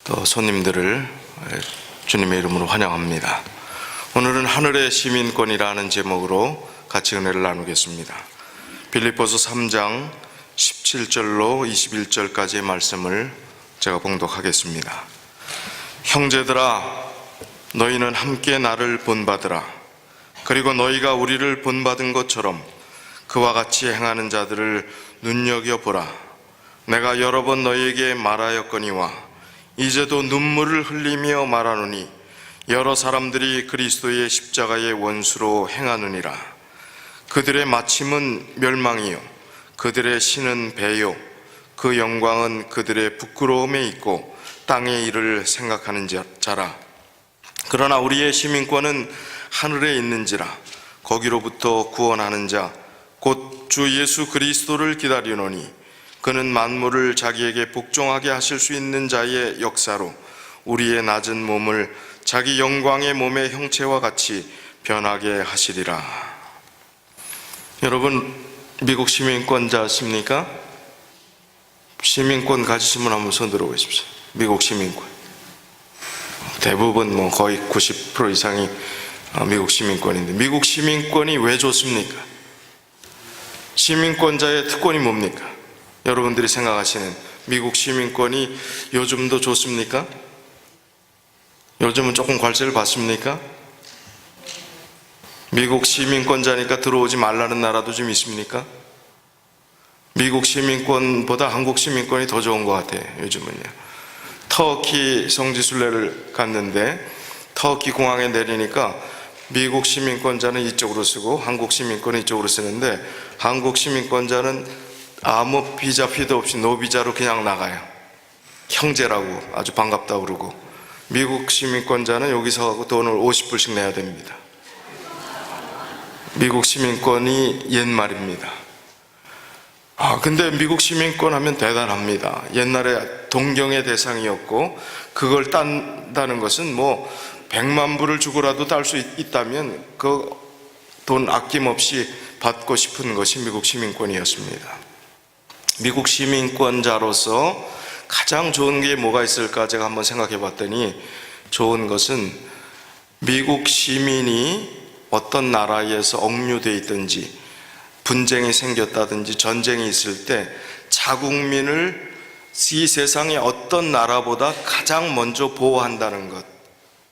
또 손님들을 주님의 이름으로 환영합니다. 오늘은 하늘의 시민권이라는 제목으로 같이 은혜를 나누겠습니다. 빌립보서 3장 17절로 21절까지의 말씀을 제가 봉독하겠습니다. 형제들아, 너희는 함께 나를 본받으라. 그리고 너희가 우리를 본받은 것처럼 그와 같이 행하는 자들을 눈여겨보라. 내가 여러 번 너희에게 말하였거니와 이제도 눈물을 흘리며 말하노니 여러 사람들이 그리스도의 십자가의 원수로 행하느니라. 그들의 마침은 멸망이요 그들의 신은 배요 그 영광은 그들의 부끄러움에 있고 땅의 일을 생각하는 자라. 그러나 우리의 시민권은 하늘에 있는지라. 거기로부터 구원하는 자 곧 주 예수 그리스도를 기다리노니 그는 만물을 자기에게 복종하게 하실 수 있는 자의 역사로 우리의 낮은 몸을 자기 영광의 몸의 형체와 같이 변하게 하시리라. 여러분, 미국 시민권자십니까? 시민권 가지시면 한번 손 들어보십시오. 미국 시민권. 대부분 거의 90% 이상이 미국 시민권인데, 미국 시민권이 왜 좋습니까? 시민권자의 특권이 뭡니까? 여러분들이 생각하시는 미국 시민권이 요즘도 좋습니까? 요즘은 조금 관세를 받습니까? 미국 시민권자니까 들어오지 말라는 나라도 좀 있습니까? 미국 시민권보다 한국 시민권이 더 좋은 것 같아요. 요즘은요. 터키 성지순례를 갔는데 터키 공항에 내리니까 미국 시민권자는 이쪽으로 쓰고 한국 시민권은 이쪽으로 쓰는데, 한국 시민권자는 아무 비자 필요 없이 노비자로 그냥 나가요. 형제라고 아주 반갑다고 그러고, 미국 시민권자는 여기서 하고 돈을 50불씩 내야 됩니다. 미국 시민권이 옛말입니다. 근데 미국 시민권 하면 대단합니다. 옛날에 동경의 대상이었고, 그걸 딴다는 것은 100만 불을 주고라도 딸 수 있다면 그 돈 아낌없이 받고 싶은 것이 미국 시민권이었습니다. 미국 시민권자로서 가장 좋은 게 뭐가 있을까 제가 한번 생각해 봤더니, 좋은 것은 미국 시민이 어떤 나라에서 억류되어 있든지 분쟁이 생겼다든지 전쟁이 있을 때 자국민을 이 세상의 어떤 나라보다 가장 먼저 보호한다는 것.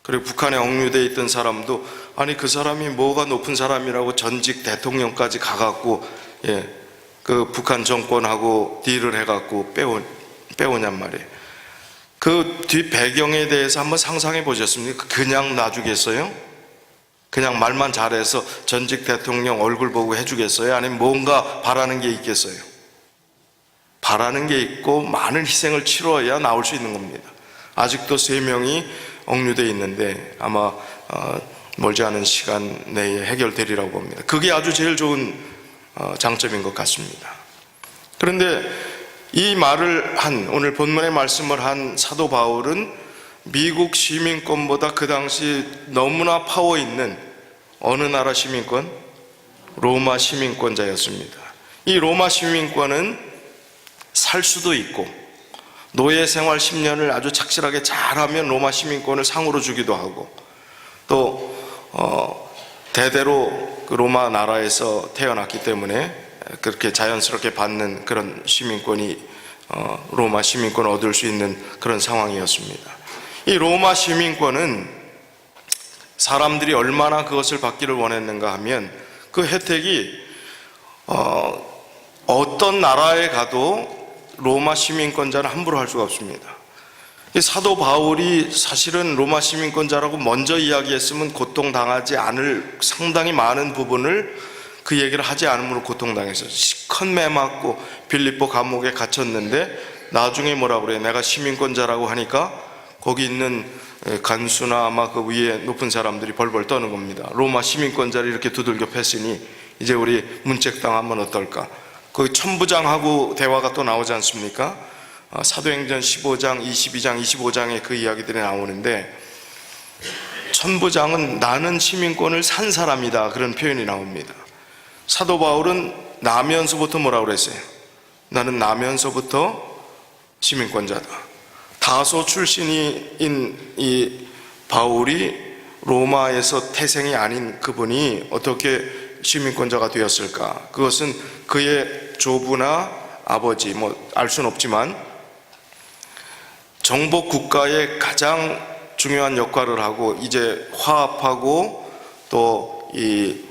그리고 북한에 억류되어 있던 사람도 아니 그 사람이 뭐가 높은 사람이라고 전직 대통령까지 가갖고 그 북한 정권하고 딜을 해갖고 빼오냔 말이에요. 그 뒷 배경에 대해서 한번 상상해 보셨습니까? 그냥 놔주겠어요? 그냥 말만 잘해서 전직 대통령 얼굴 보고 해주겠어요? 아니면 뭔가 바라는 게 있겠어요? 바라는 게 있고 많은 희생을 치러야 나올 수 있는 겁니다. 아직도 3명이 억류되어 있는데 아마 멀지 않은 시간 내에 해결되리라고 봅니다. 그게 아주 제일 좋은 장점인 것 같습니다. 그런데 이 말을 오늘 본문의 말씀을 한 사도 바울은 미국 시민권보다 그 당시 너무나 파워 있는 어느 나라 시민권? 로마 시민권자였습니다. 이 로마 시민권은 살 수도 있고 노예 생활 10년을 아주 착실하게 잘하면 로마 시민권을 상으로 주기도 하고, 또 대대로 그 로마 나라에서 태어났기 때문에 그렇게 자연스럽게 받는 그런 시민권이 로마 시민권을 얻을 수 있는 그런 상황이었습니다. 이 로마 시민권은 사람들이 얼마나 그것을 받기를 원했는가 하면 그 혜택이 어떤 나라에 가도 로마 시민권자는 함부로 할 수가 없습니다. 사도 바울이 사실은 로마 시민권자라고 먼저 이야기했으면 고통당하지 않을 상당히 많은 부분을 그 얘기를 하지 않으므로 고통당했어요. 시컷 매맞고 빌립보 감옥에 갇혔는데 나중에 뭐라고 그래요? 내가 시민권자라고 하니까 거기 있는 간수나 아마 그 위에 높은 사람들이 벌벌 떠는 겁니다. 로마 시민권자를 이렇게 두들겨 팼으니 이제 우리 문책당하면 어떨까? 그 천부장하고 대화가 또 나오지 않습니까? 사도행전 15장, 22장, 25장에 그 이야기들이 나오는데, 천부장은 나는 시민권을 산 사람이다 그런 표현이 나옵니다. 사도 바울은 나면서부터 뭐라고 그랬어요? 나는 나면서부터 시민권자다. 다소 출신인 이 바울이 로마에서 태생이 아닌 그분이 어떻게 시민권자가 되었을까? 그것은 그의 조부나 아버지, 알 수는 없지만 정복 국가의 가장 중요한 역할을 하고 이제 화합하고 또 이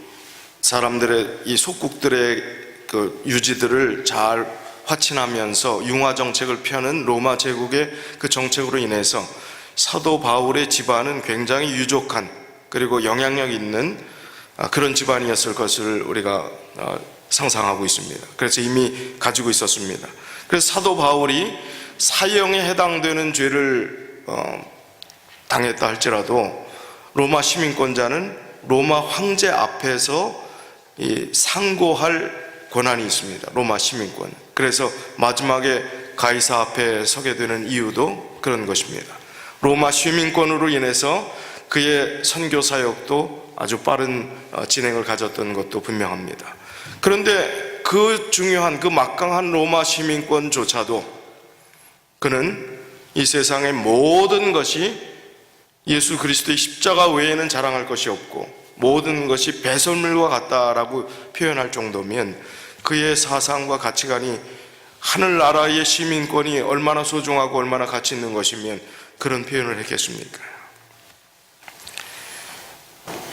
사람들의 이 속국들의 그 유지들을 잘 화친하면서 융화 정책을 펴는 로마 제국의 그 정책으로 인해서 사도 바울의 집안은 굉장히 유족한 그리고 영향력 있는 그런 집안이었을 것을 우리가 상상하고 있습니다. 그래서 이미 가지고 있었습니다. 그래서 사도 바울이 사형에 해당되는 죄를 당했다 할지라도 로마 시민권자는 로마 황제 앞에서 상고할 권한이 있습니다. 로마 시민권. 그래서 마지막에 가이사 앞에 서게 되는 이유도 그런 것입니다. 로마 시민권으로 인해서 그의 선교 사역도 아주 빠른 진행을 가졌던 것도 분명합니다. 그런데 그 중요한 그 막강한 로마 시민권조차도 그는 이 세상의 모든 것이 예수 그리스도의 십자가 외에는 자랑할 것이 없고 모든 것이 배설물과 같다라고 표현할 정도면 그의 사상과 가치관이 하늘나라의 시민권이 얼마나 소중하고 얼마나 가치 있는 것이면 그런 표현을 했겠습니까?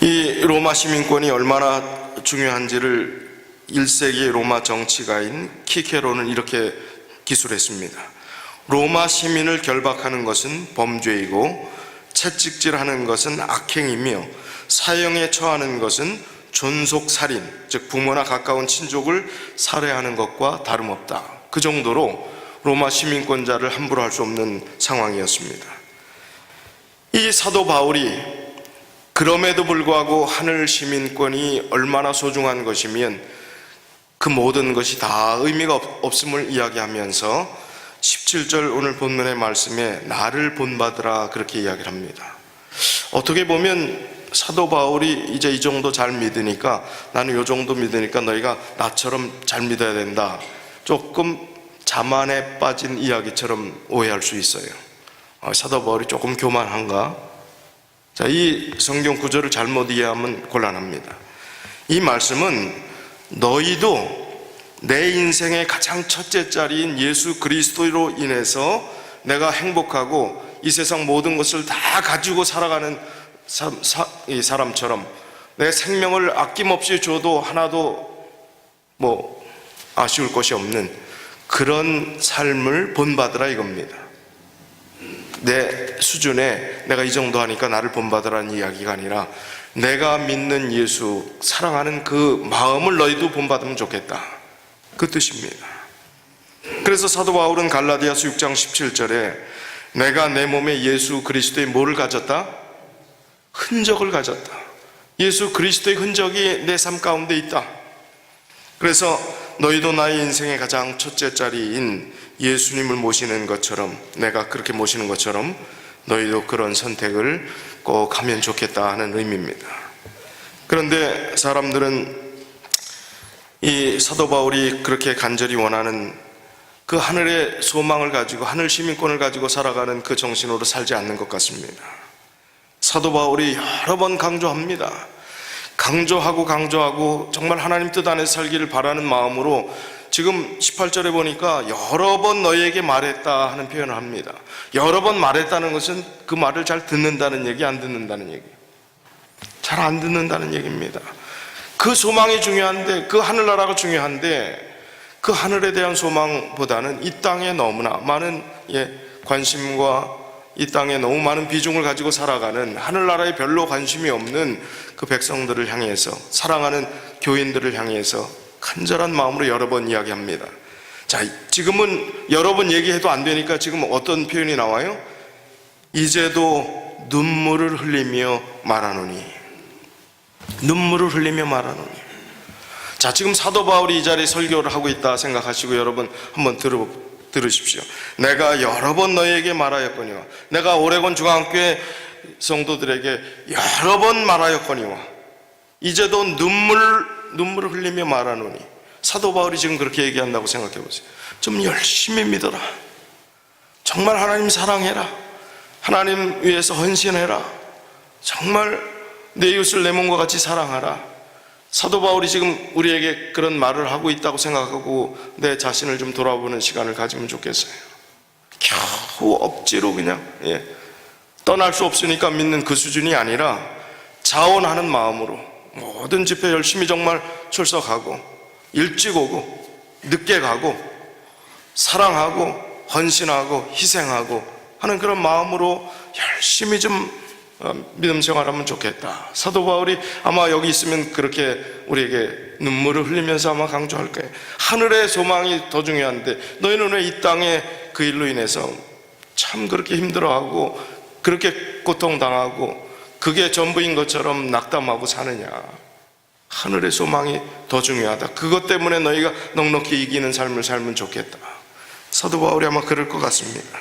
이 로마 시민권이 얼마나 중요한지를 1세기 로마 정치가인 키케로는 이렇게 기술했습니다. 로마 시민을 결박하는 것은 범죄이고 채찍질하는 것은 악행이며 사형에 처하는 것은 존속살인, 즉 부모나 가까운 친족을 살해하는 것과 다름없다. 그 정도로 로마 시민권자를 함부로 할 수 없는 상황이었습니다. 이 사도 바울이 그럼에도 불구하고 하늘 시민권이 얼마나 소중한 것이면 그 모든 것이 다 의미가 없음을 이야기하면서 17절 오늘 본문의 말씀에 나를 본받으라 그렇게 이야기를 합니다. 어떻게 보면 사도 바울이 이제 이 정도 잘 믿으니까 나는 이 정도 믿으니까 너희가 나처럼 잘 믿어야 된다. 조금 자만에 빠진 이야기처럼 오해할 수 있어요. 사도 바울이 조금 교만한가? 자, 이 성경 구절을 잘못 이해하면 곤란합니다. 이 말씀은 너희도 내 인생의 가장 첫째 자리인 예수 그리스도로 인해서 내가 행복하고 이 세상 모든 것을 다 가지고 살아가는 이 사람처럼 내 생명을 아낌없이 줘도 하나도 아쉬울 것이 없는 그런 삶을 본받으라 이겁니다. 내 수준에 내가 이 정도 하니까 나를 본받으라는 이야기가 아니라 내가 믿는 예수, 사랑하는 그 마음을 너희도 본받으면 좋겠다. 그 뜻입니다. 그래서 사도 바울은 갈라디아서 6장 17절에 내가 내 몸에 예수 그리스도의 뭐를 가졌다? 흔적을 가졌다. 예수 그리스도의 흔적이 내 삶 가운데 있다. 그래서 너희도 나의 인생의 가장 첫째 자리인 예수님을 모시는 것처럼 내가 그렇게 모시는 것처럼 너희도 그런 선택을 꼭 하면 좋겠다 하는 의미입니다. 그런데 사람들은 이 사도 바울이 그렇게 간절히 원하는 그 하늘의 소망을 가지고 하늘 시민권을 가지고 살아가는 그 정신으로 살지 않는 것 같습니다. 사도 바울이 여러 번 강조합니다. 강조하고 정말 하나님 뜻 안에서 살기를 바라는 마음으로 지금 18절에 보니까 여러 번 너희에게 말했다 하는 표현을 합니다. 여러 번 말했다는 것은 그 말을 잘 듣는다는 얘기, 안 듣는다는 얘기. 잘 안 듣는다는 얘기입니다. 그 소망이 중요한데, 그 하늘나라가 중요한데 그 하늘에 대한 소망보다는 이 땅에 너무나 많은 관심과 이 땅에 너무 많은 비중을 가지고 살아가는 하늘나라에 별로 관심이 없는 그 백성들을 향해서, 사랑하는 교인들을 향해서 간절한 마음으로 여러 번 이야기합니다. 자, 지금은 여러 번 얘기해도 안 되니까 지금 어떤 표현이 나와요? 이제도 눈물을 흘리며 말하노니. 눈물을 흘리며 말하노니. 자, 지금 사도 바울이 이 자리에 설교를 하고 있다 생각하시고 여러분 한번 들으십시오. 내가 여러 번 너희에게 말하였거니와, 내가 오레곤 중앙교회 성도들에게 여러 번 말하였거니와, 이제도 눈물을 흘리며 말하노니. 사도 바울이 지금 그렇게 얘기한다고 생각해 보세요. 좀 열심히 믿어라. 정말 하나님 사랑해라. 하나님 위해서 헌신해라. 정말 내 이웃을 내 몸과 같이 사랑하라. 사도 바울이 지금 우리에게 그런 말을 하고 있다고 생각하고 내 자신을 좀 돌아보는 시간을 가지면 좋겠어요. 겨우 억지로 그냥 떠날 수 없으니까 믿는 그 수준이 아니라 자원하는 마음으로 모든 집회 열심히 정말 출석하고 일찍 오고 늦게 가고 사랑하고 헌신하고 희생하고 하는 그런 마음으로 열심히 좀 믿음 생활하면 좋겠다. 사도 바울이 아마 여기 있으면 그렇게 우리에게 눈물을 흘리면서 아마 강조할 거예요. 하늘의 소망이 더 중요한데 너희는 왜 이 땅에 그 일로 인해서 참 그렇게 힘들어하고 그렇게 고통당하고 그게 전부인 것처럼 낙담하고 사느냐. 하늘의 소망이 더 중요하다. 그것 때문에 너희가 넉넉히 이기는 삶을 살면 좋겠다. 사도 바울이 아마 그럴 것 같습니다.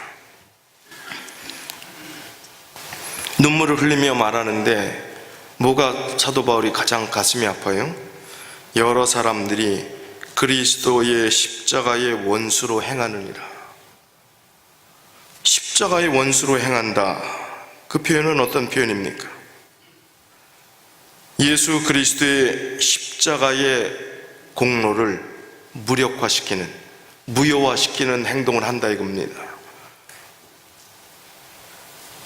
눈물을 흘리며 말하는데 뭐가 사도 바울이 가장 가슴이 아파요? 여러 사람들이 그리스도의 십자가의 원수로 행하느니라. 십자가의 원수로 행한다. 그 표현은 어떤 표현입니까? 예수 그리스도의 십자가의 공로를 무력화시키는, 무효화시키는 행동을 한다 이겁니다.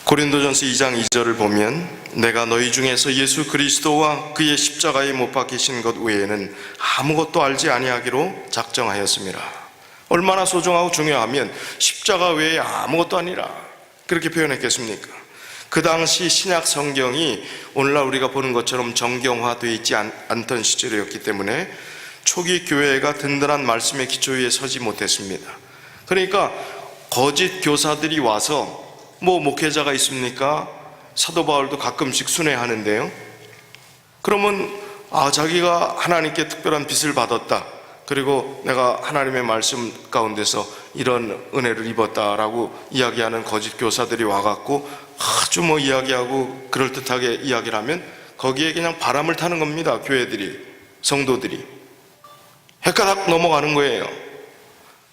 고린도전서 2장 2절을 보면 내가 너희 중에서 예수 그리스도와 그의 십자가에 못 박히신 것 외에는 아무것도 알지 아니하기로 작정하였습니다. 얼마나 소중하고 중요하면 십자가 외에 아무것도 아니라 그렇게 표현했겠습니까? 그 당시 신약 성경이 오늘날 우리가 보는 것처럼 정경화되어 있지 않던 시절이었기 때문에 초기 교회가 든든한 말씀의 기초 위에 서지 못했습니다. 그러니까 거짓 교사들이 와서 뭐 목회자가 있습니까? 사도 바울도 가끔씩 순회하는데요. 그러면 자기가 하나님께 특별한 빚을 받았다. 그리고 내가 하나님의 말씀 가운데서 이런 은혜를 입었다라고 이야기하는 거짓 교사들이 와갖고 아주 뭐 이야기하고 그럴듯하게 이야기를 하면 거기에 그냥 바람을 타는 겁니다. 교회들이, 성도들이 헷가닥 넘어가는 거예요.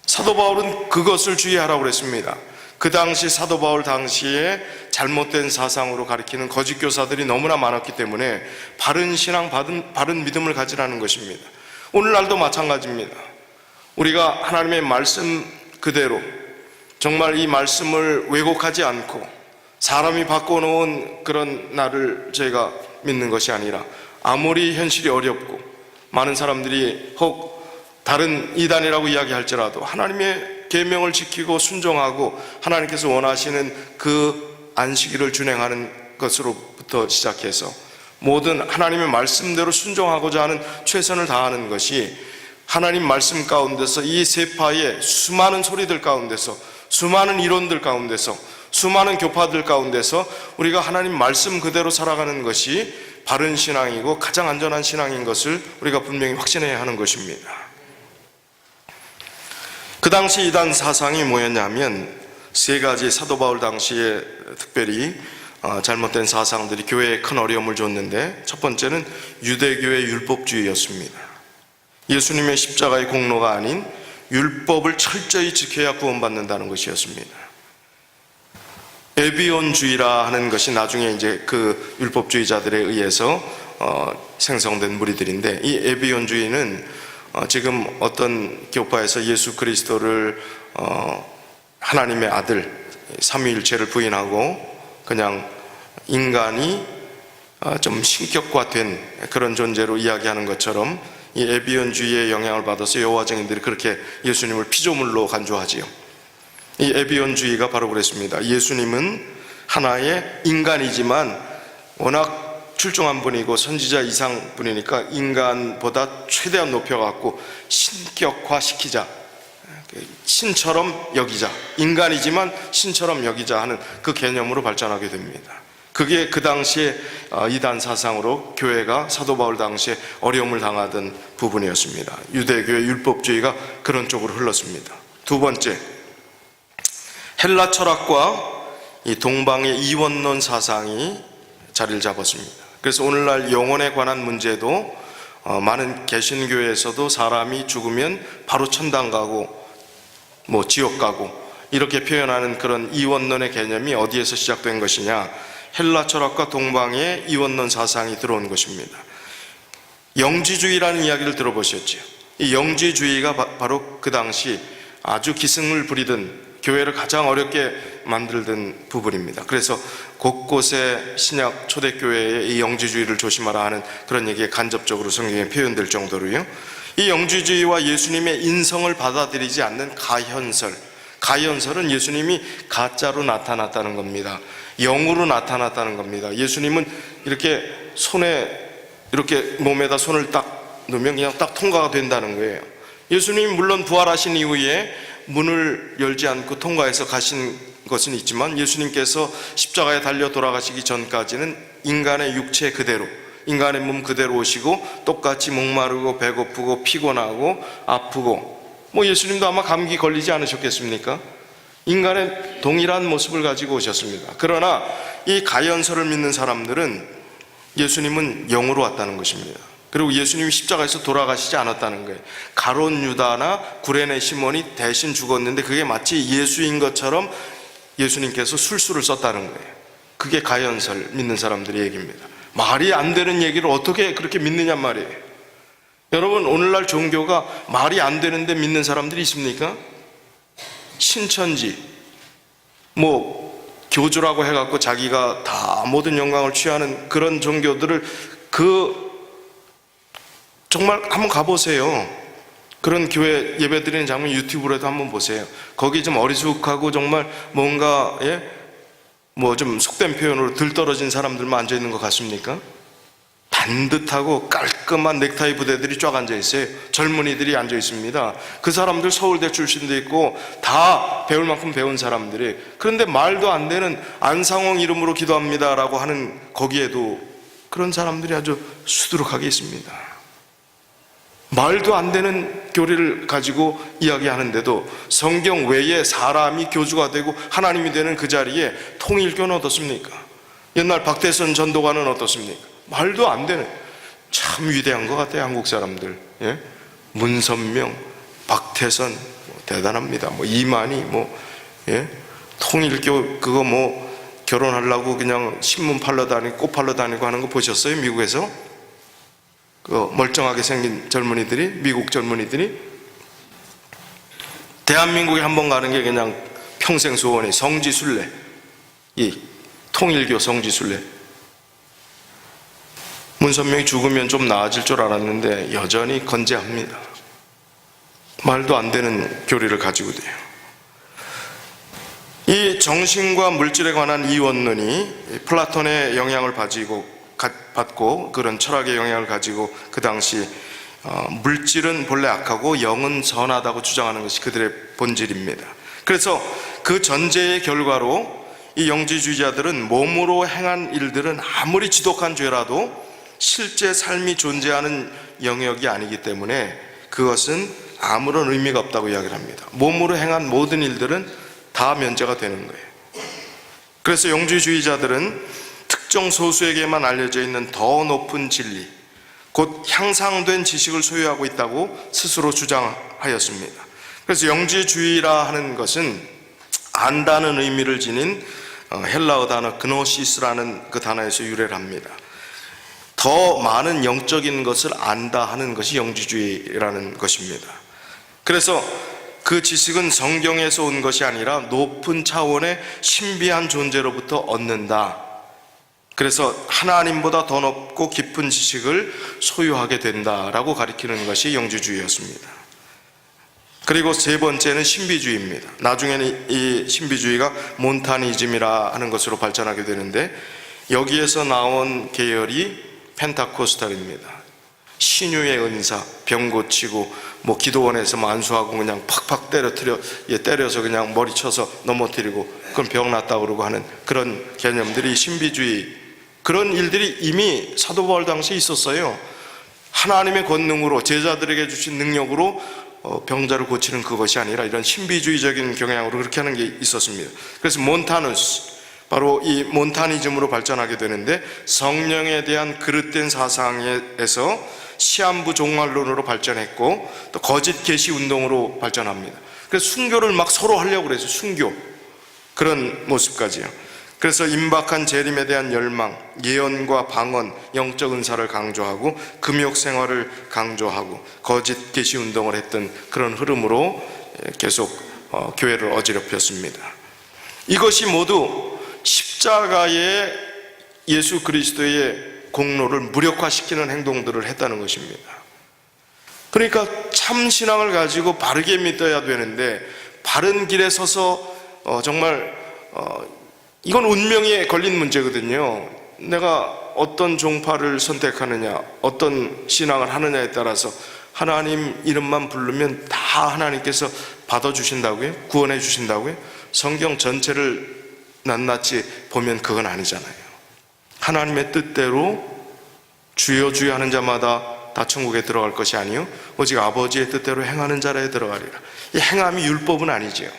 사도 바울은 그것을 주의하라고 그랬습니다. 그 당시 사도 바울 당시에 잘못된 사상으로 가리키는 거짓 교사들이 너무나 많았기 때문에 바른 신앙, 바른 믿음을 가지라는 것입니다. 오늘날도 마찬가지입니다. 우리가 하나님의 말씀 그대로 정말 이 말씀을 왜곡하지 않고 사람이 바꿔놓은 그런 나를 저희가 믿는 것이 아니라 아무리 현실이 어렵고 많은 사람들이 혹 다른 이단이라고 이야기할지라도 하나님의 계명을 지키고 순종하고 하나님께서 원하시는 그 안식일을 준행하는 것으로부터 시작해서 모든 하나님의 말씀대로 순종하고자 하는 최선을 다하는 것이 하나님 말씀 가운데서 이 세파의 수많은 소리들 가운데서 수많은 이론들 가운데서 수많은 교파들 가운데서 우리가 하나님 말씀 그대로 살아가는 것이 바른 신앙이고 가장 안전한 신앙인 것을 우리가 분명히 확신해야 하는 것입니다. 그 당시 이단 사상이 뭐였냐면 세 가지 사도 바울 당시에 특별히 잘못된 사상들이 교회에 큰 어려움을 줬는데 첫 번째는 유대교의 율법주의였습니다. 예수님의 십자가의 공로가 아닌 율법을 철저히 지켜야 구원받는다는 것이었습니다. 에비온주의라 하는 것이 나중에 이제 그 율법주의자들에 의해서 생성된 무리들인데 이 에비온주의는 지금 어떤 교파에서 예수 그리스도를 하나님의 아들 삼위일체를 부인하고 그냥 인간이 좀 신격화된 그런 존재로 이야기하는 것처럼 이 에비온주의의 영향을 받아서 여호와쟁이들이 그렇게 예수님을 피조물로 간주하지요. 이 에비온주의가 바로 그랬습니다. 예수님은 하나의 인간이지만 워낙 출중한 분이고 선지자 이상 분이니까 인간보다 최대한 높여갖고 신격화시키자, 신처럼 여기자, 인간이지만 신처럼 여기자 하는 그 개념으로 발전하게 됩니다. 그게 그 당시에 이단 사상으로 교회가 사도 바울 당시에 어려움을 당하던 부분이었습니다. 유대교의 율법주의가 그런 쪽으로 흘렀습니다. 두 번째, 헬라 철학과 이 동방의 이원론 사상이 자리를 잡았습니다. 그래서 오늘날 영혼에 관한 문제도 많은 개신교에서도 사람이 죽으면 바로 천당 가고 뭐 지옥 가고 이렇게 표현하는 그런 이원론의 개념이 어디에서 시작된 것이냐? 헬라 철학과 동방의 이원론 사상이 들어온 것입니다. 영지주의라는 이야기를 들어보셨죠? 이 영지주의가 바로 그 당시 아주 기승을 부리던 교회를 가장 어렵게 만들던 부분입니다. 그래서 곳곳에 신약 초대교회의 이 영지주의를 조심하라 하는 그런 얘기가 간접적으로 성경에 표현될 정도로요. 이 영지주의와 예수님의 인성을 받아들이지 않는 가현설은 예수님이 가짜로 나타났다는 겁니다. 영으로 나타났다는 겁니다. 예수님은 이렇게 이렇게 몸에다 손을 딱 넣으면 그냥 딱 통과가 된다는 거예요. 예수님이 물론 부활하신 이후에 문을 열지 않고 통과해서 가신 것은 있지만 예수님께서 십자가에 달려 돌아가시기 전까지는 인간의 육체 그대로, 인간의 몸 그대로 오시고 똑같이 목마르고 배고프고 피곤하고 아프고, 예수님도 아마 감기 걸리지 않으셨겠습니까? 인간의 동일한 모습을 가지고 오셨습니다. 그러나 이 가연설을 믿는 사람들은 예수님은 영으로 왔다는 것입니다. 그리고 예수님이 십자가에서 돌아가시지 않았다는 거예요. 가롯 유다나 구레네 시몬이 대신 죽었는데 그게 마치 예수인 것처럼 예수님께서 술수를 썼다는 거예요. 그게 가연설 믿는 사람들의 얘기입니다. 말이 안 되는 얘기를 어떻게 그렇게 믿느냐 말이에요. 여러분, 오늘날 종교가 말이 안 되는데 믿는 사람들이 있습니까? 신천지 교주라고 해갖고 자기가 다 모든 영광을 취하는 그런 종교들을 정말 한번 가보세요. 그런 교회 예배드리는 장면 유튜브로도 한번 보세요. 거기 좀 어리숙하고 정말 뭔가 좀 속된 표현으로 들떨어진 사람들만 앉아있는 것 같습니까? 반듯하고 깔끔한 넥타이 부대들이 쫙 앉아있어요. 젊은이들이 앉아있습니다. 그 사람들 서울대 출신도 있고 다 배울 만큼 배운 사람들이, 그런데 말도 안 되는 안상홍 이름으로 기도합니다라고 하는 거기에도 그런 사람들이 아주 수두룩하게 있습니다. 말도 안 되는 교리를 가지고 이야기하는데도 성경 외에 사람이 교주가 되고 하나님이 되는 그 자리에 통일교는 어떻습니까? 옛날 박대선 전도관은 어떻습니까? 말도 안 되는, 참 위대한 것 같아요, 한국 사람들. 문선명, 박태선 대단합니다. 이만희 통일교 그거 결혼하려고 그냥 신문 팔러 다니고 꽃 팔러 다니고 하는 거 보셨어요? 미국에서 그 멀쩡하게 생긴 젊은이들이, 미국 젊은이들이 대한민국에 한번 가는 게 그냥 평생 소원이 성지순례, 이 통일교 성지순례. 문선명이 죽으면 좀 나아질 줄 알았는데 여전히 건재합니다. 말도 안 되는 교리를 가지고 돼요. 이 정신과 물질에 관한 이원론이 플라톤의 영향을 받고 그런 철학의 영향을 가지고 그 당시 물질은 본래 악하고 영은 선하다고 주장하는 것이 그들의 본질입니다. 그래서 그 전제의 결과로 이 영지주의자들은 몸으로 행한 일들은 아무리 지독한 죄라도 실제 삶이 존재하는 영역이 아니기 때문에 그것은 아무런 의미가 없다고 이야기를 합니다. 몸으로 행한 모든 일들은 다 면제가 되는 거예요. 그래서 영지주의자들은 특정 소수에게만 알려져 있는 더 높은 진리, 곧 향상된 지식을 소유하고 있다고 스스로 주장하였습니다. 그래서 영지주의라 하는 것은 안다는 의미를 지닌 헬라어 단어 그노시스라는 그 단어에서 유래를 합니다. 더 많은 영적인 것을 안다 하는 것이 영지주의라는 것입니다. 그래서 그 지식은 성경에서 온 것이 아니라 높은 차원의 신비한 존재로부터 얻는다. 그래서 하나님보다 더 높고 깊은 지식을 소유하게 된다라고 가리키는 것이 영지주의였습니다. 그리고 세 번째는 신비주의입니다. 나중에는 이 신비주의가 몬타니즘이라 하는 것으로 발전하게 되는데 여기에서 나온 계열이 펜타코스탈입니다. 신유의 은사, 병 고치고 기도원에서 안수하고 그냥 팍팍 때려서 그냥 머리 쳐서 넘어뜨리고 그건 병 났다고 그러고 하는 그런 개념들이 신비주의, 그런 일들이 이미 사도 바울 당시에 있었어요. 하나님의 권능으로 제자들에게 주신 능력으로 병자를 고치는 그것이 아니라 이런 신비주의적인 경향으로 그렇게 하는 게 있었습니다. 그래서 몬타누스, 바로 이 몬타니즘으로 발전하게 되는데 성령에 대한 그릇된 사상에서 시한부 종말론으로 발전했고 또 거짓 계시 운동으로 발전합니다. 그래서 순교를 막 서로 하려고 그랬어요. 순교. 그런 모습까지요. 그래서 임박한 재림에 대한 열망, 예언과 방언, 영적 은사를 강조하고 금욕 생활을 강조하고 거짓 계시 운동을 했던 그런 흐름으로 계속 교회를 어지럽혔습니다. 이것이 모두 십자가의 예수 그리스도의 공로를 무력화시키는 행동들을 했다는 것입니다. 그러니까 참 신앙을 가지고 바르게 믿어야 되는데 바른 길에 서서 정말 이건 운명에 걸린 문제거든요. 내가 어떤 종파를 선택하느냐, 어떤 신앙을 하느냐에 따라서 하나님 이름만 부르면 다 하나님께서 받아주신다고요? 구원해 주신다고요? 성경 전체를 낱낱이 보면 그건 아니잖아요. 하나님의 뜻대로 주여 주여 하는 자마다 다 천국에 들어갈 것이 아니요 오직 아버지의 뜻대로 행하는 자라에 들어가리라. 이 행함이 율법은 아니지요.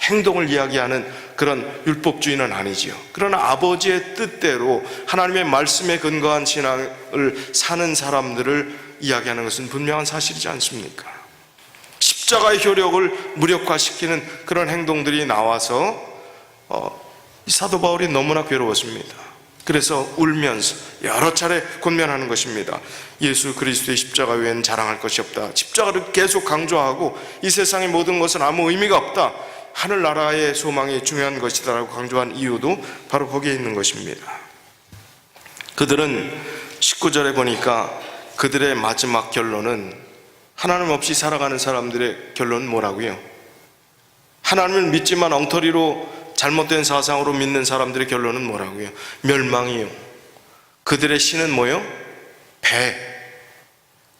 행동을 이야기하는 그런 율법주의는 아니지요. 그러나 아버지의 뜻대로 하나님의 말씀에 근거한 신앙을 사는 사람들을 이야기하는 것은 분명한 사실이지 않습니까? 십자가의 효력을 무력화시키는 그런 행동들이 나와서 사도 바울이 너무나 괴로웠습니다. 그래서 울면서 여러 차례 권면하는 것입니다. 예수 그리스도의 십자가 외에는 자랑할 것이 없다. 십자가를 계속 강조하고 이 세상의 모든 것은 아무 의미가 없다. 하늘나라의 소망이 중요한 것이다라고 강조한 이유도 바로 거기에 있는 것입니다. 그들은 19절에 보니까 그들의 마지막 결론은, 하나님 없이 살아가는 사람들의 결론은 뭐라고요? 하나님을 믿지만 엉터리로 잘못된 사상으로 믿는 사람들의 결론은 뭐라고요? 멸망이요. 그들의 신은 뭐요? 배.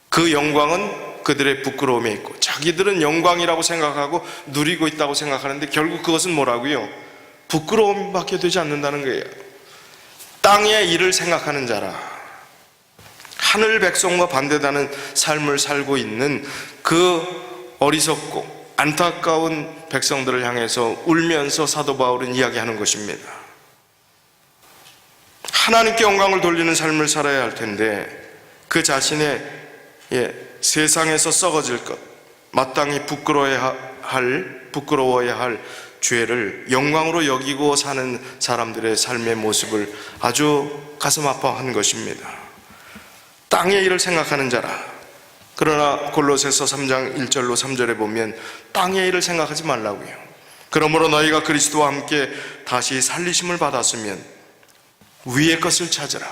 그 영광은 그들의 부끄러움에 있고, 자기들은 영광이라고 생각하고 누리고 있다고 생각하는데 결국 그것은 뭐라고요? 부끄러움밖에 되지 않는다는 거예요. 땅의 일을 생각하는 자라, 하늘 백성과 반대되는 삶을 살고 있는 그 어리석고 안타까운 백성들을 향해서 울면서 사도 바울은 이야기하는 것입니다. 하나님께 영광을 돌리는 삶을 살아야 할 텐데 그 자신의 세상에서 썩어질 것, 마땅히 부끄러워야 할 죄를 영광으로 여기고 사는 사람들의 삶의 모습을 아주 가슴 아파한 것입니다. 땅의 일을 생각하는 자라. 그러나 골로새서 3장 1절로 3절에 보면 땅의 일을 생각하지 말라고요. 그러므로 너희가 그리스도와 함께 다시 살리심을 받았으면 위의 것을 찾으라.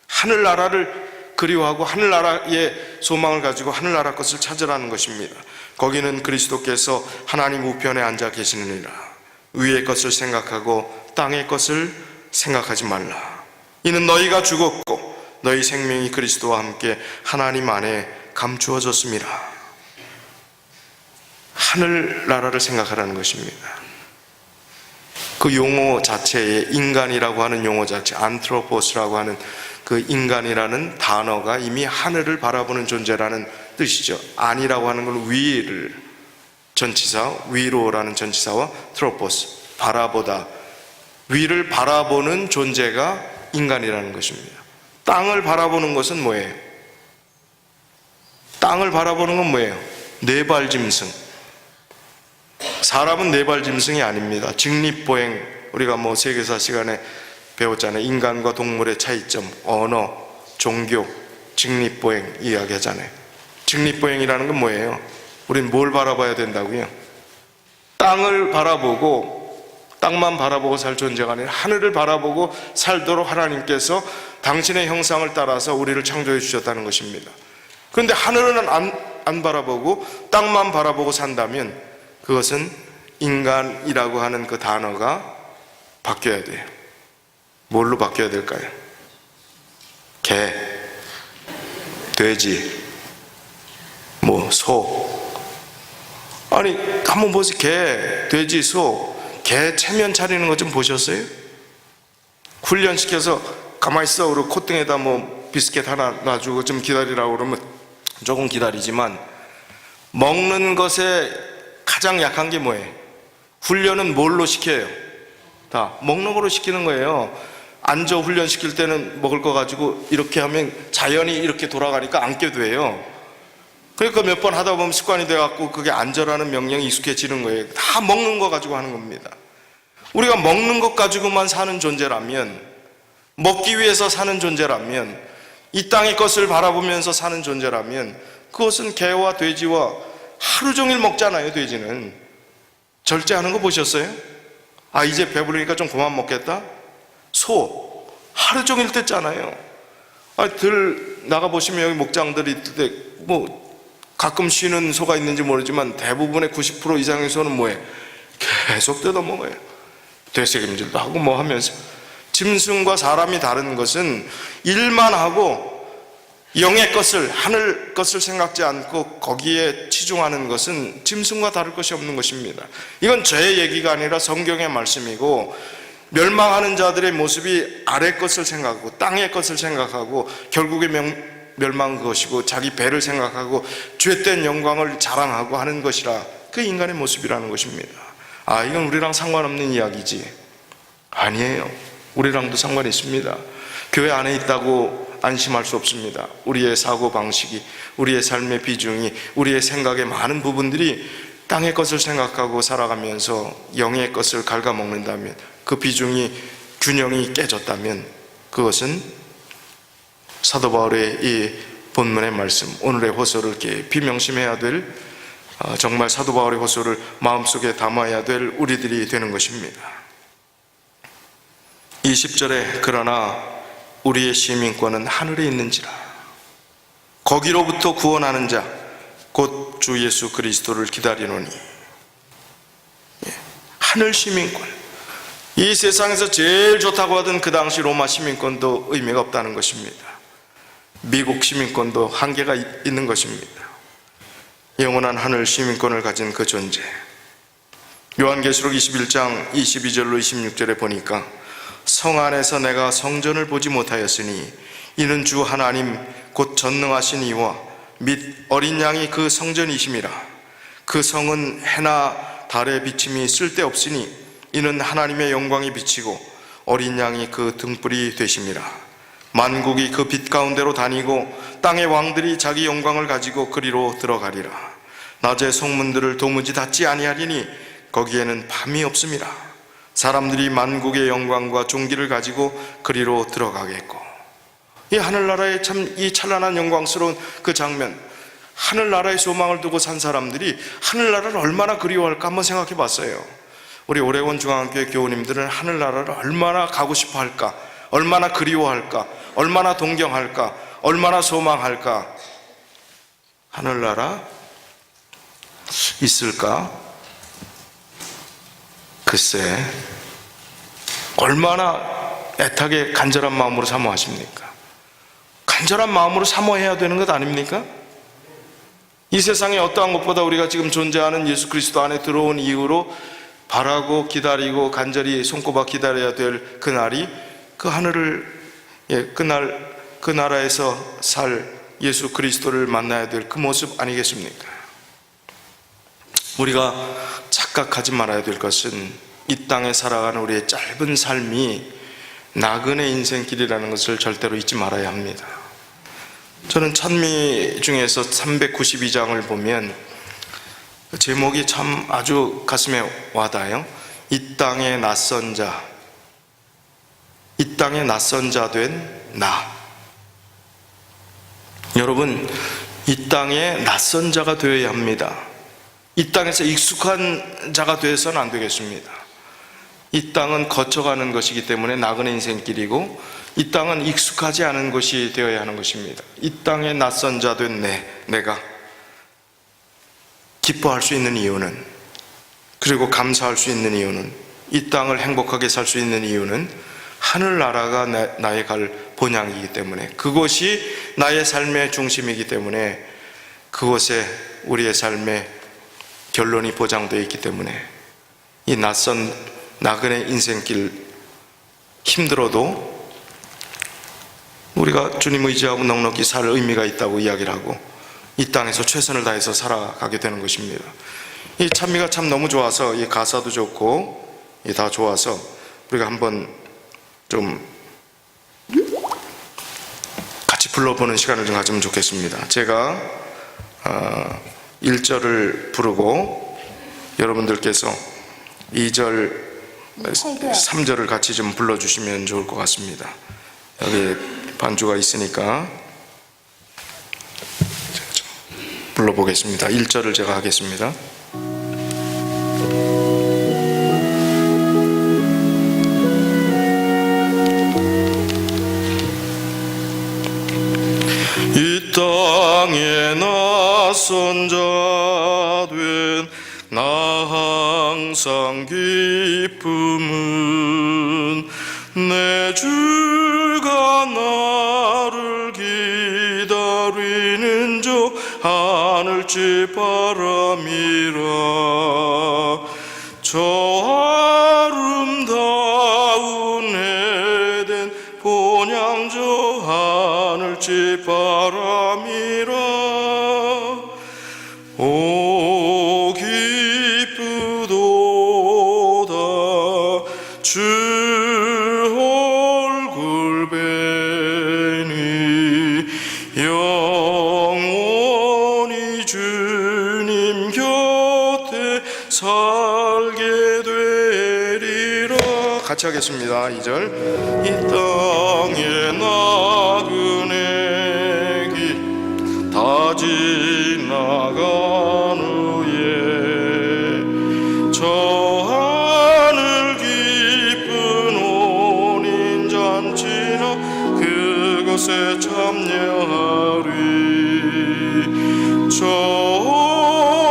하늘나라를 그리워하고 하늘나라의 소망을 가지고 하늘나라 것을 찾으라는 것입니다. 거기는 그리스도께서 하나님 우편에 앉아 계시느니라. 위의 것을 생각하고 땅의 것을 생각하지 말라. 이는 너희가 죽었고 너희 생명이 그리스도와 함께 하나님 안에 감추어졌습니다. 하늘나라를 생각하라는 것입니다. 그 용어 자체에 인간이라고 하는 용어 자체, 안트로포스라고 하는 그 인간이라는 단어가 이미 하늘을 바라보는 존재라는 뜻이죠. 안이라고 하는 건 위를 전치사, 위로라는 전치사와 트로포스, 바라보다, 위를 바라보는 존재가 인간이라는 것입니다. 땅을 바라보는 것은 뭐예요? 땅을 바라보는 건 뭐예요? 네발짐승. 사람은 네발짐승이 아닙니다. 직립보행, 우리가 세계사 시간에 배웠잖아요. 인간과 동물의 차이점, 언어, 종교, 직립보행 이야기하잖아요. 직립보행이라는 건 뭐예요? 우린 뭘 바라봐야 된다고요? 땅을 바라보고, 땅만 바라보고 살 존재가 아니라 하늘을 바라보고 살도록 하나님께서 당신의 형상을 따라서 우리를 창조해 주셨다는 것입니다. 그런데 하늘은 안 바라보고 땅만 바라보고 산다면 그것은 인간이라고 하는 그 단어가 바뀌어야 돼요. 뭘로 바뀌어야 될까요? 개, 돼지, 소. 아니 한번 보세요. 개, 돼지, 소. 개 체면 차리는 것 좀 보셨어요? 훈련시켜서 가만히 있어 그러고 콧등에다 비스켓 하나 놔주고 좀 기다리라고 그러면 조금 기다리지만, 먹는 것에 가장 약한 게 뭐예요? 훈련은 뭘로 시켜요? 다 먹는 거로 시키는 거예요. 앉아 훈련시킬 때는 먹을 거 가지고 이렇게 하면 자연히 이렇게 돌아가니까 앉게 돼요. 그러니까 몇 번 하다 보면 습관이 돼갖고 그게 안절하는 명령이 익숙해지는 거예요. 다 먹는 거 가지고 하는 겁니다. 우리가 먹는 것 가지고만 사는 존재라면, 먹기 위해서 사는 존재라면, 이 땅의 것을 바라보면서 사는 존재라면, 그것은 개와 돼지와 하루 종일 먹잖아요. 돼지는 절제하는 거 보셨어요? 아, 이제 배부르니까 좀 그만 먹겠다. 소 하루 종일 뜯잖아요. 들 나가보시면 여기 목장들이 있는데 뭐 가끔 쉬는 소가 있는지 모르지만 대부분의 90% 이상의 소는 뭐예요? 계속 뜯어먹어요. 되새김질도 하고 뭐 하면서. 짐승과 사람이 다른 것은 일만 하고 영의 것을, 하늘 것을 생각지 않고 거기에 치중하는 것은 짐승과 다를 것이 없는 것입니다. 이건 제 얘기가 아니라 성경의 말씀이고, 멸망하는 자들의 모습이 아래 것을 생각하고 땅의 것을 생각하고 결국에 멸망한 것이고 자기 배를 생각하고 죄된 영광을 자랑하고 하는 것이라, 그 인간의 모습이라는 것입니다. 아, 이건 우리랑 상관없는 이야기지. 아니에요. 우리랑도 상관이 있습니다. 교회 안에 있다고 안심할 수 없습니다. 우리의 사고방식이, 우리의 삶의 비중이, 우리의 생각의 많은 부분들이 땅의 것을 생각하고 살아가면서 영의 것을 갉아먹는다면, 그 비중이, 균형이 깨졌다면, 그것은 사도 바울의 이 본문의 말씀, 오늘의 호소를 깊이 명심해야 될, 정말 사도 바울의 호소를 마음속에 담아야 될 우리들이 되는 것입니다. 20절에 그러나 우리의 시민권은 하늘에 있는지라 거기로부터 구원하는 자 곧 주 예수 그리스도를 기다리노니. 하늘 시민권, 이 세상에서 제일 좋다고 하던 그 당시 로마 시민권도 의미가 없다는 것입니다. 미국 시민권도 한계가 있는 것입니다. 영원한 하늘 시민권을 가진 그 존재, 요한계시록 21장 22절로 26절에 보니까 성 안에서 내가 성전을 보지 못하였으니 이는 주 하나님 곧 전능하신 이와 및 어린 양이 그 성전이심이라. 그 성은 해나 달의 비침이 쓸데없으니 이는 하나님의 영광이 비치고 어린 양이 그 등불이 되심이라. 만국이 그 빛 가운데로 다니고 땅의 왕들이 자기 영광을 가지고 그리로 들어가리라. 낮에 성문들을 도무지 닫지 아니하리니 거기에는 밤이 없음이라. 사람들이 만국의 영광과 존귀를 가지고 그리로 들어가겠고. 이 하늘나라의 참 이 찬란한 영광스러운 그 장면, 하늘나라의 소망을 두고 산 사람들이 하늘나라를 얼마나 그리워할까 한번 생각해 봤어요. 우리 오레곤 중앙교회 교우님들은 하늘나라를 얼마나 가고 싶어 할까, 얼마나 그리워할까, 얼마나 동경할까, 얼마나 소망할까. 하늘나라 있을까? 글쎄, 얼마나 애타게 간절한 마음으로 사모하십니까? 간절한 마음으로 사모해야 되는 것 아닙니까? 이 세상에 어떠한 것보다 우리가 지금 존재하는 예수 그리스도 안에 들어온 이후로 바라고 기다리고 간절히 손꼽아 기다려야 될 그날이, 그 하늘을, 그 나라에서 살 예수 그리스도를 만나야 될 그 모습 아니겠습니까? 우리가 착각하지 말아야 될 것은 이 땅에 살아가는 우리의 짧은 삶이 나그네 인생길이라는 것을 절대로 잊지 말아야 합니다. 저는 찬미 중에서 392장을 보면 제목이 참 아주 가슴에 와닿아요. 이 땅의 낯선 자, 이 땅의 낯선 자 된 나. 여러분, 이 땅의 낯선 자가 되어야 합니다. 이 땅에서 익숙한 자가 되어서는 안 되겠습니다. 이 땅은 거쳐가는 것이기 때문에 나그네 인생길이고, 이 땅은 익숙하지 않은 것이 되어야 하는 것입니다. 이 땅의 낯선 자 된 내가 기뻐할 수 있는 이유는, 그리고 감사할 수 있는 이유는, 이 땅을 행복하게 살 수 있는 이유는 하늘나라가 나의 갈 본향이기 때문에, 그것이 나의 삶의 중심이기 때문에, 그것에 우리의 삶의 결론이 보장되어 있기 때문에, 이 낯선 나그네 인생길 힘들어도 우리가 주님 의지하고 넉넉히 살 의미가 있다고 이야기를 하고 이 땅에서 최선을 다해서 살아가게 되는 것입니다. 이 찬미가 참 너무 좋아서, 이 가사도 좋고 다 좋아서 우리가 한번 좀 같이 불러보는 시간을 좀 가지면 좋겠습니다. 제가 1절을 부르고 여러분들께서 2절, 3절을 같이 좀 불러주시면 좋을 것 같습니다. 여기 반주가 있으니까 불러보겠습니다. 1절을 제가 하겠습니다. 이 땅에 낯선 자 된 나 항상 기쁨은 내 주가 나를 기다리는 저 하늘집 바람이라. 저 아름다운 에덴 본향 저 하늘집 바람이라. 오 기쁘도다 주 얼굴 뵈니 영원히 주님 곁에 살게 되리라. 같이 하겠습니다. 2절. 이 땅에 나그네기 다 지나간 후에 저 하늘 깊은 혼인잔치나 그것에 참여하리. 저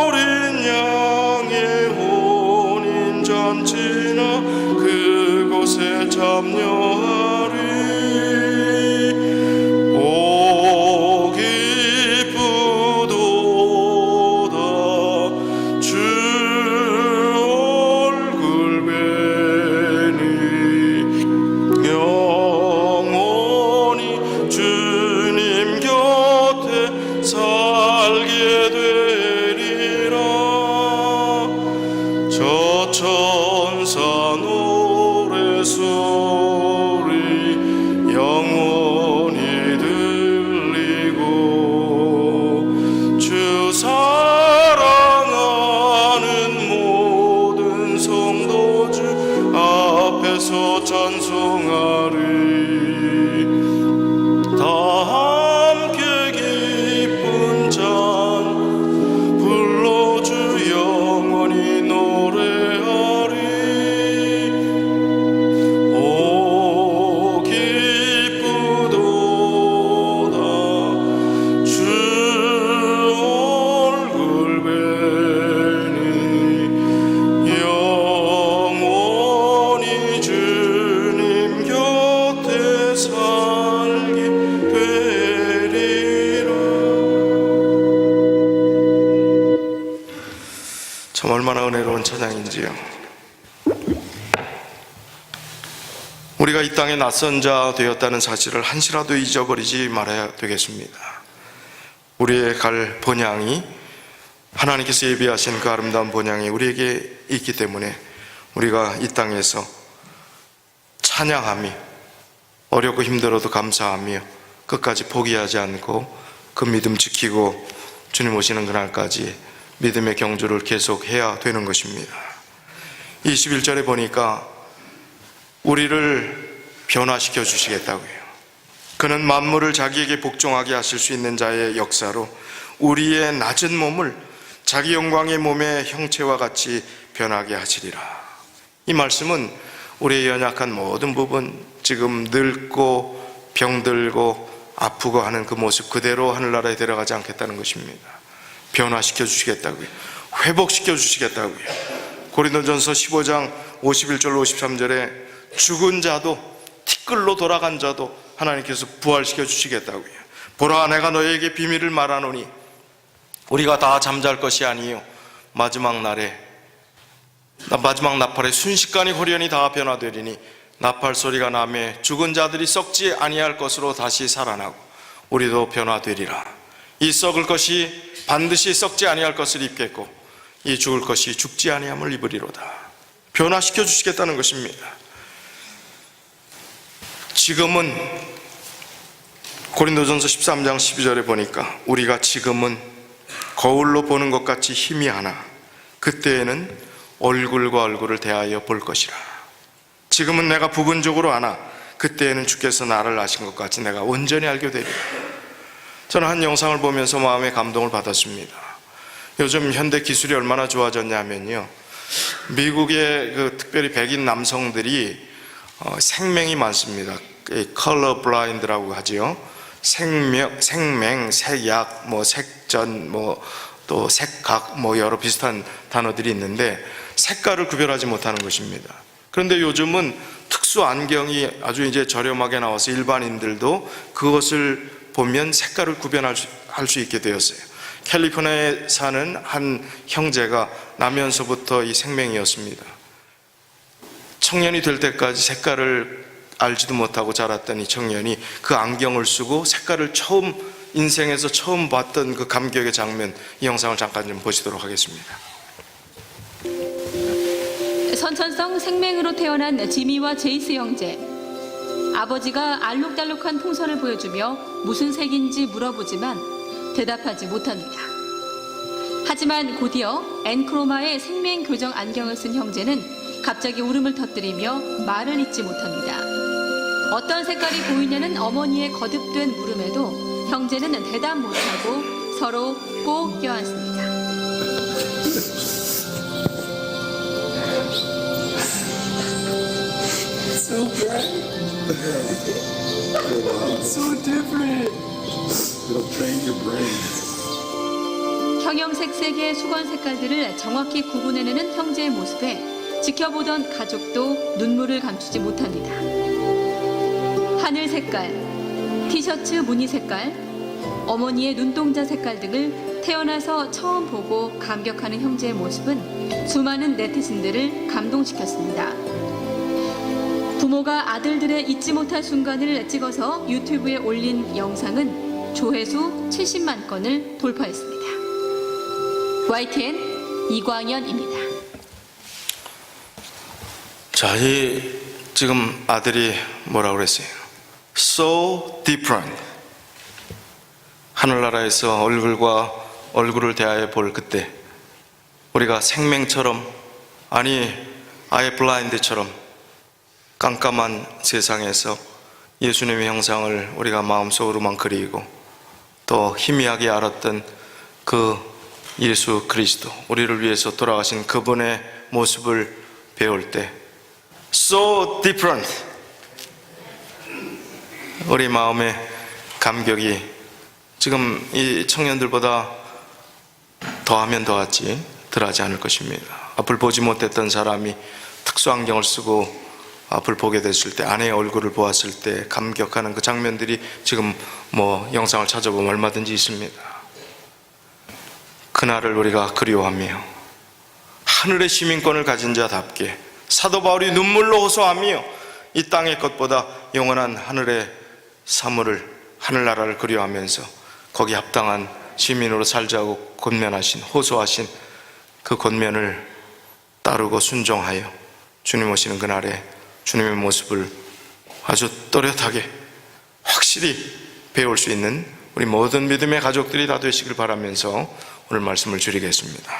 어린 양의 혼인잔치나 그곳에 참여하리. 오 기쁘도다 주 얼굴 뵈니 영원히 주님 곁에 살게 되리라. 저 천사 노래소리 영원히 들리고 주 사랑하는 모든 성도 주 앞에서 찬송하리. 다 함께 기쁜 찬 불러 주 영원히 노래하리. 오 기쁘도다 주 얼굴 뵈니 영원히 주님 곁에 살게 되리라. 참 얼마나 은혜로운 찬양인지요. 우리가 이 땅에 낯선 자 되었다는 사실을 한시라도 잊어버리지 말아야 되겠습니다. 우리의 갈 본향이 하나님께서 예비하신 그 아름다운 본향이 우리에게 있기 때문에 우리가 이 땅에서 찬양하며 어렵고 힘들어도 감사하며 끝까지 포기하지 않고 그 믿음 지키고 주님 오시는 그날까지 믿음의 경주를 계속해야 되는 것입니다. 21절에 보니까 우리를 변화시켜 주시겠다고요. 그는 만물을 자기에게 복종하게 하실 수 있는 자의 역사로 우리의 낮은 몸을 자기 영광의 몸의 형체와 같이 변하게 하시리라. 이 말씀은 우리의 연약한 모든 부분, 지금 늙고 병들고 아프고 하는 그 모습 그대로 하늘나라에 데려가지 않겠다는 것입니다. 변화시켜 주시겠다고요. 회복시켜 주시겠다고요. 고린도전서 15장 51절 53절에 죽은 자도 티끌로 돌아간 자도 하나님께서 부활시켜 주시겠다고요. 보라 내가 너희에게 비밀을 말하노니 우리가 다 잠잘 것이 아니요 마지막 나팔에 순식간에 호련히 다 변화되리니 나팔 소리가 나매 죽은 자들이 썩지 아니할 것으로 다시 살아나고 우리도 변화되리라. 이 썩을 것이 반드시 썩지 아니할 것을 입겠고 이 죽을 것이 죽지 아니함을 입으리로다. 변화시켜 주시겠다는 것입니다. 지금은 고린도전서 13장 12절에 보니까 우리가 지금은 거울로 보는 것 같이 희미하나 그때에는 얼굴과 얼굴을 대하여 볼 것이라. 지금은 내가 부분적으로 아나 그때에는 주께서 나를 아신 것 같이 내가 온전히 알게 되리라. 저는 한 영상을 보면서 마음의 감동을 받았습니다. 요즘 현대 기술이 얼마나 좋아졌냐면요, 미국의 특별히 백인 남성들이 생맹이 많습니다. 컬러 블라인드라고 하지요. 생맹, 색약, 색전, 또 색각, 여러 비슷한 단어들이 있는데 색깔을 구별하지 못하는 것입니다. 그런데 요즘은 특수 안경이 아주 이제 저렴하게 나와서 일반인들도 그것을 보면 색깔을 구별할 수 있게 되었어요. 캘리포니아에 사는 한 형제가 나면서부터 이 생맹이었습니다. 청년이 될 때까지 색깔을 알지도 못하고 자랐던 이 청년이 그 안경을 쓰고 색깔을 인생에서 처음 봤던 그 감격의 장면, 이 영상을 잠깐 좀 보시도록 하겠습니다. 선천성 생맹으로 태어난 지미와 제이스 형제. 아버지가 알록달록한 풍선을 보여주며 무슨 색인지 물어보지만 대답하지 못합니다. 하지만 곧이어 엔크로마의 생맹 교정 안경을 쓴 형제는 갑자기 울음을 터뜨리며 말을 잇지 못합니다. 어떤 색깔이 보이냐는 어머니의 거듭된 물음에도 형제는 대답 못하고 서로 꼭 껴안습니다. So bright. So different. It'll train your brain. 형형색 색의 수건 색깔들을 정확히 구분해내는 형제의 모습에 지켜보던 가족도 눈물을 감추지 못합니다. 하늘 색깔, 티셔츠 무늬 색깔, 어머니의 눈동자 색깔 등을 태어나서 처음 보고 감격하는 형제의 모습은 수많은 네티즌들을 감동시켰습니다. 부모가 아들들의 잊지 못할 순간을 찍어서 유튜브에 올린 영상은 조회수 70만 건을 돌파했습니다. YTN 이광현입니다. 자, 지금 아들이 뭐라고 그랬어요? So different. 하늘나라에서 얼굴과 얼굴을 대하여 볼 그때 우리가 생맹처럼, 아니 아예 블라인드처럼 깜깜한 세상에서 예수님의 형상을 우리가 마음속으로만 그리고 또 희미하게 알았던 그 예수 그리스도, 우리를 위해서 돌아가신 그분의 모습을 배울 때 So different, 우리 마음의 감격이 지금 이 청년들보다 더하면 더하지 덜하지 않을 것입니다. 앞을 보지 못했던 사람이 특수 안경을 쓰고 앞을 보게 됐을 때, 아내의 얼굴을 보았을 때 감격하는 그 장면들이 지금 영상을 찾아보면 얼마든지 있습니다. 그날을 우리가 그리워하며 하늘의 시민권을 가진 자답게 사도 바울이 눈물로 호소하며 이 땅의 것보다 영원한 하늘의 사물을, 하늘나라를 그리워하면서 거기 합당한 시민으로 살자고 권면하신, 호소하신 그 권면을 따르고 순종하여 주님 오시는 그날에 주님의 모습을 아주 또렷하게 확실히 배울 수 있는 우리 모든 믿음의 가족들이 다 되시길 바라면서 오늘 말씀을 줄이겠습니다.